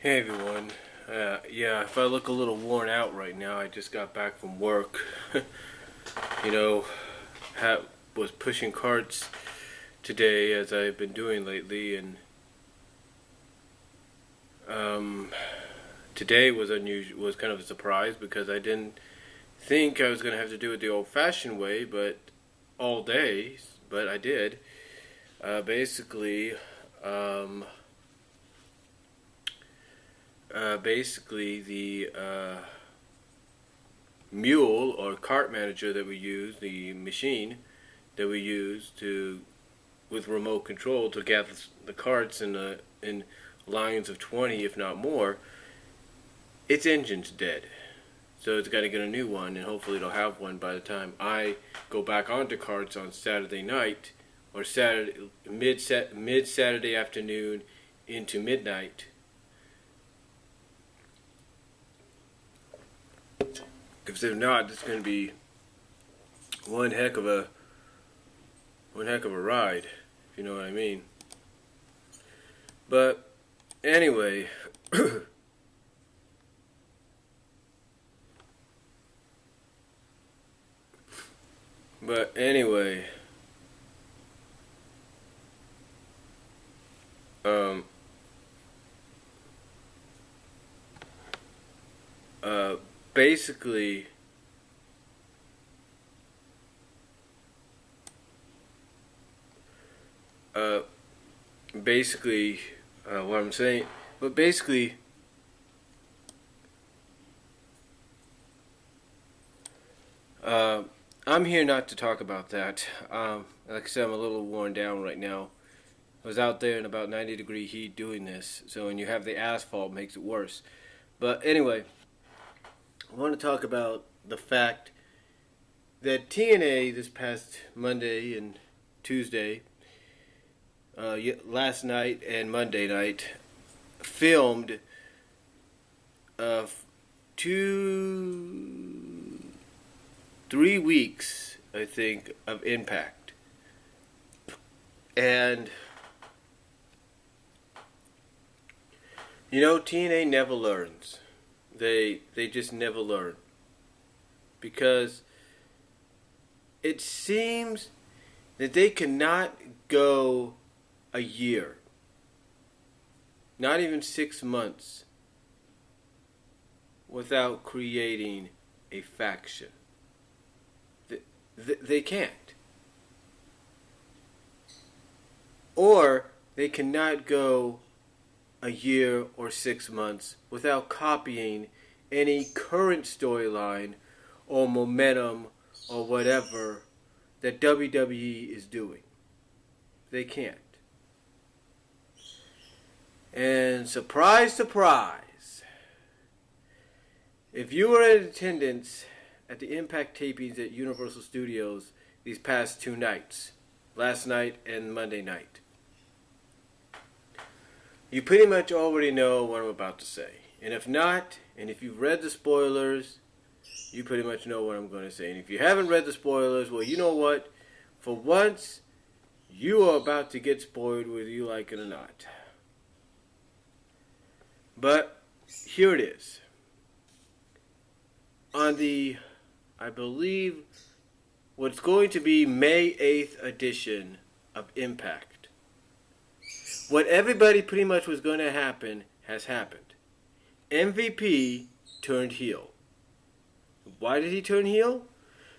Hey everyone. Yeah, if I look a little worn out right now, I just got back from work. you know, was pushing carts today as I've been doing lately, and um, today was unusual. Was kind of a surprise because I didn't think I was gonna have to do it the old-fashioned way, but all day. But I did. Basically, um, the mule or cart manager that we use, the machine that we use to with remote control to gather the carts in lines of 20, if not more, its engine's dead. So it's got to get a new one, and hopefully it'll have one by the time I go back onto carts on Saturday night or Saturday mid Saturday afternoon into midnight. Because if not, it's going to be one heck of a ride, if you know what I mean. But anyway, but anyway, um, uh, basically, uh, what I'm saying, but basically, uh, I'm here not to talk about that. Like I said, I'm a little worn down right now. I was out there in about 90-degree heat doing this, so when you have the asphalt, it makes it worse. But anyway, I want to talk about the fact that TNA this past Monday and Tuesday, last night and Monday night, filmed uh, 3 weeks, I think, of Impact. And, TNA never learns. They just never learn. Because it seems that they cannot go a year, not even 6 months, without creating a faction. They can't. Or they cannot go a year or 6 months without copying any current storyline or momentum or whatever that WWE is doing. They can't. And surprise, surprise, if you were in attendance at the Impact tapings at Universal Studios these past 2 nights, last night and Monday night, you pretty much already know what I'm about to say. And if not, and if you've read the spoilers, you pretty much know what I'm going to say. And if you haven't read the spoilers, well, you know what? For once, you are about to get spoiled whether you like it or not. But here it is. On the, I believe, what's going to be May 8th edition of Impact, what everybody pretty much was going to happen has happened. MVP turned heel. Why did he turn heel?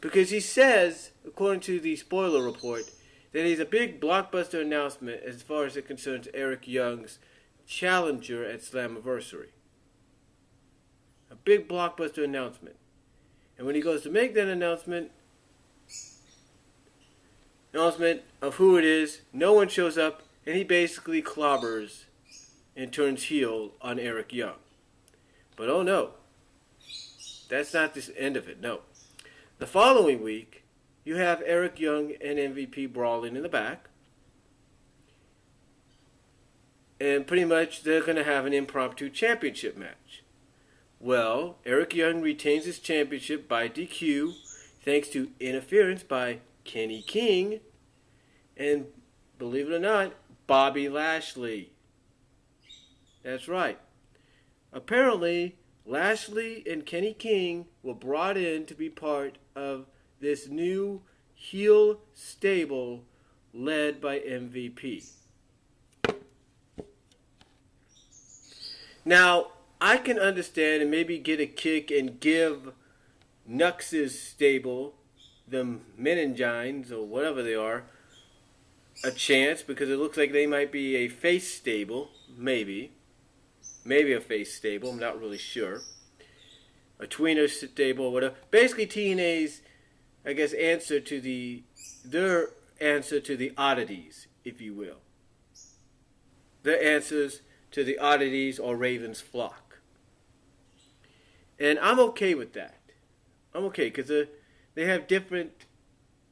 Because he says, according to the spoiler report, that he's a big blockbuster announcement as far as it concerns Eric Young's challenger at Slammiversary. A big blockbuster announcement. And when he goes to make that announcement of who it is, no one shows up, and he basically clobbers and turns heel on Eric Young. But oh no, that's not the end of it, no. The following week, you have Eric Young and MVP brawling in the back. And pretty much they're going to have an impromptu championship match. Well, Eric Young retains his championship by DQ thanks to interference by Kenny King and, believe it or not, Bobby Lashley. That's right. apparently Lashley and Kenny King were brought in to be part of this new heel stable led by MVP. Now, I can understand and maybe get a kick and give Nux's stable, the Meningines or whatever they are, a chance because it looks like they might be a face stable, maybe a face stable, I'm not really sure, a tweener stable or whatever. Basically TNA's, I guess, their answer to the oddities, if you will. Their answers to the oddities or Raven's flock. And I'm okay with that. I'm okay because they have different.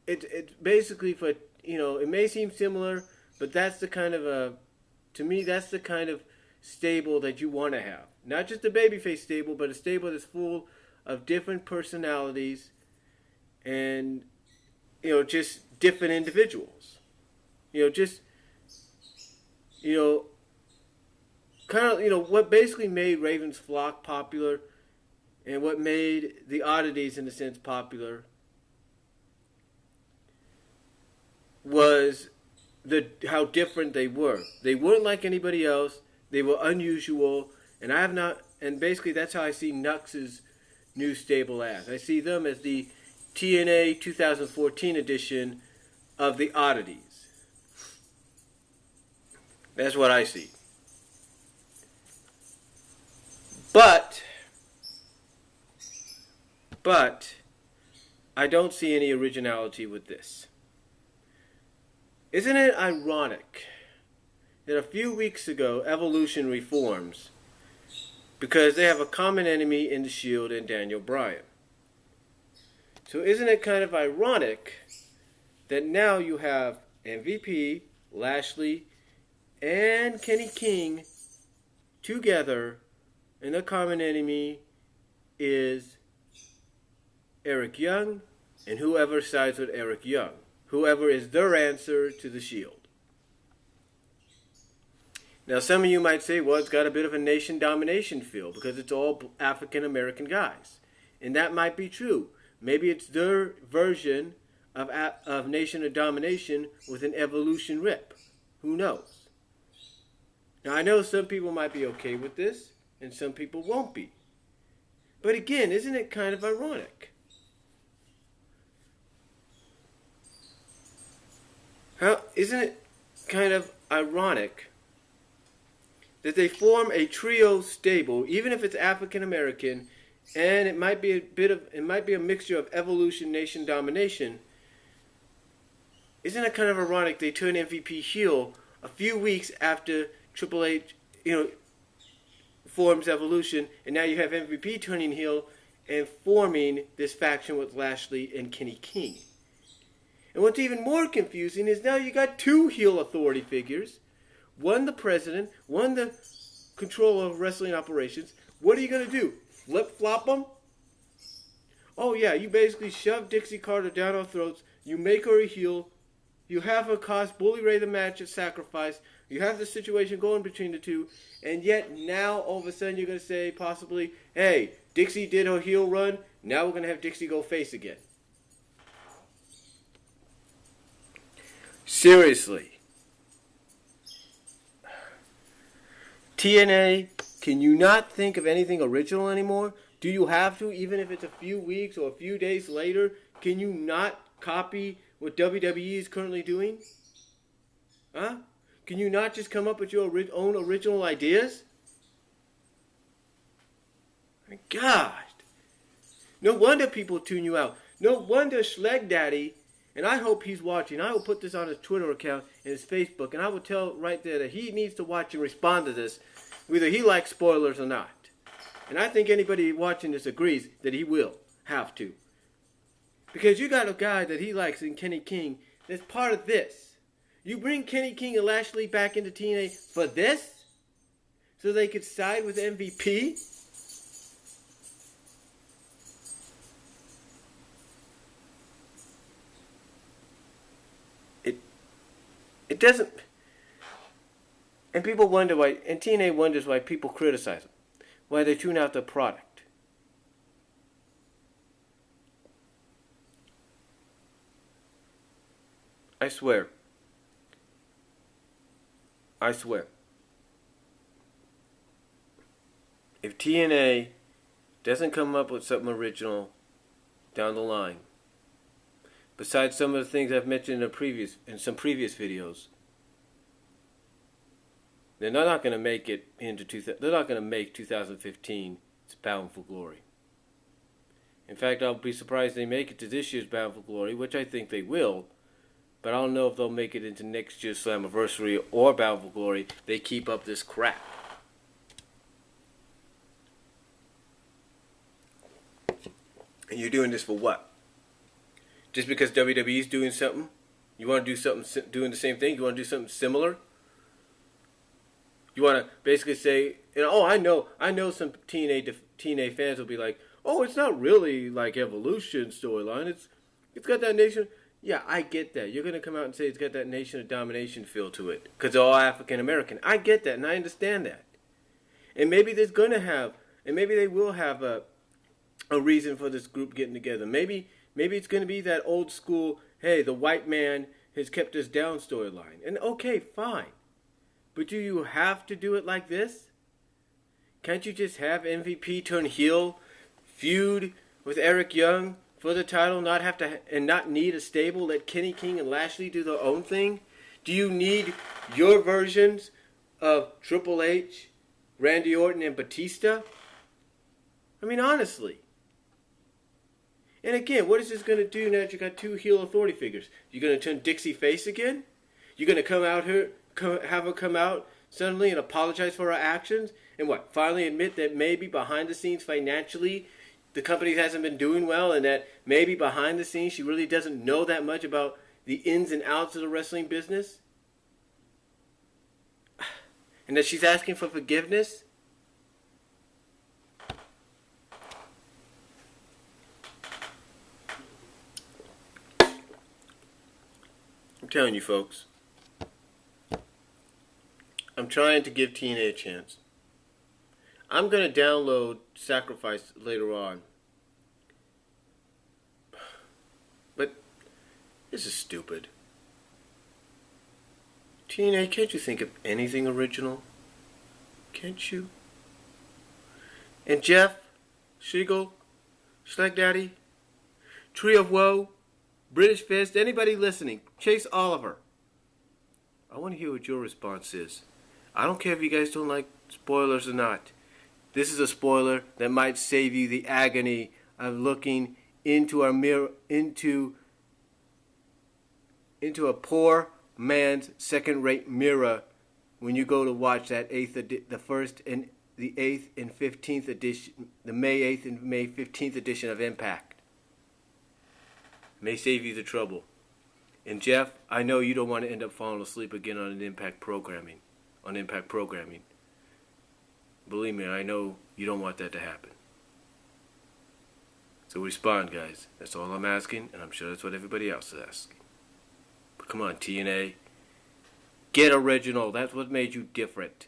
It's basically for, it may seem similar, but that's the kind of to me that's the kind of stable that you want to have. Not just a babyface stable, but a stable that's full of different personalities and just different individuals. Kind of what basically made Raven's flock popular and what made the oddities in a sense popular was how different they were. They weren't like anybody else. They were unusual, and basically that's how I see Nux's new stable as. I see them as the TNA 2014 edition of the oddities. That's what I see. But I don't see any originality with this. Isn't it ironic that a few weeks ago Evolution reforms because they have a common enemy in the Shield and Daniel Bryan? So isn't it kind of ironic that now you have MVP, Lashley, and Kenny King together, and the common enemy is Eric Young and whoever sides with Eric Young. Whoever is their answer to the Shield. Now, some of you might say, well, it's got a bit of a nation domination feel because it's all African American guys. And that might be true. Maybe it's their version of nation of domination with an evolution rip. Who knows? Now, I know some people might be okay with this and some people won't be. But again, isn't it kind of ironic? Isn't it kind of ironic that they form a trio stable, even if it's African American, and it might be a mixture of evolution, nation domination? Isn't it kind of ironic they turn MVP heel a few weeks after Triple H, forms Evolution, and now you have MVP turning heel and forming this faction with Lashley and Kenny King? And what's even more confusing is now you got two heel authority figures. One the president, one the controller of wrestling operations. What are you going to do? Flip-flop them? Oh yeah, you basically shove Dixie Carter down our throats. You make her a heel. You have her cost Bully Ray the match at Sacrifice. You have the situation going between the two. And yet now all of a sudden you're going to say possibly, hey, Dixie did her heel run. Now we're going to have Dixie go face again. Seriously. TNA, can you not think of anything original anymore? Do you have to, even if it's a few weeks or a few days later? Can you not copy what WWE is currently doing? Huh? Can you not just come up with your own original ideas? My God. No wonder people tune you out. No wonder Schleg Daddy, and I hope he's watching. I will put this on his Twitter account and his Facebook, and I will tell right there that he needs to watch and respond to this, whether he likes spoilers or not. And I think anybody watching this agrees that he will have to. Because you got a guy that he likes in Kenny King that's part of this. You bring Kenny King and Lashley back into TNA for this? So they could side with MVP? It doesn't... And people wonder why... And TNA wonders why people criticize them. why they tune out the product. I swear. I swear. If TNA doesn't come up with something original down the line, besides some of the things I've mentioned in some previous videos, then they're not going to make it into they're not going to make 2015 its Bound for Glory. In fact, I'll be surprised they make it to this year's Bound for Glory, which I think they will. But I don't know if they'll make it into next year's Slammiversary or Bound for Glory. They keep up this crap. And you're doing this for what? Just because WWE's doing something? You want to do something, doing the same thing? You want to do something similar? You want to basically say, oh, I know some TNA fans will be like, oh, it's not really like Evolution storyline. It's got that nation. Yeah, I get that. You're going to come out and say it's got that Nation of Domination feel to it because they're all African American. I get that, and I understand that. And maybe there's going to have, and maybe they will have a reason for this group getting together. Maybe it's going to be that old school, hey, the white man has kept us down storyline. And okay, fine. But do you have to do it like this? Can't you just have MVP turn heel, feud with Eric Young for the title, not need a stable, let Kenny King and Lashley do their own thing? Do you need your versions of Triple H, Randy Orton, and Batista? I mean, honestly. And again, what is this going to do now that you got two heel authority figures? You going to turn Dixie face again? You going to come out here, have her come out suddenly and apologize for her actions? And what, finally admit that maybe behind the scenes financially the company hasn't been doing well, and that maybe behind the scenes she really doesn't know that much about the ins and outs of the wrestling business? And that she's asking for forgiveness? I'm telling you, folks. I'm trying to give TNA a chance. I'm going to download Sacrifice later on. But this is stupid. TNA, can't you think of anything original? Can't you? And Jeff, Siegel, Schleck Daddy, Tree of Woe, British Fist, anybody listening, Chase Oliver. I want to hear what your response is. I don't care if you guys don't like spoilers or not. This is a spoiler that might save you the agony of looking into our mirror, into a poor man's second-rate mirror when you go to watch that the May 8th and May 15th edition of Impact. May save you the trouble. And Jeff, I know you don't want to end up falling asleep again on Impact programming. Believe me, I know you don't want that to happen. So respond, guys. That's all I'm asking, and I'm sure that's what everybody else is asking. But come on, TNA. Get original. That's what made you different.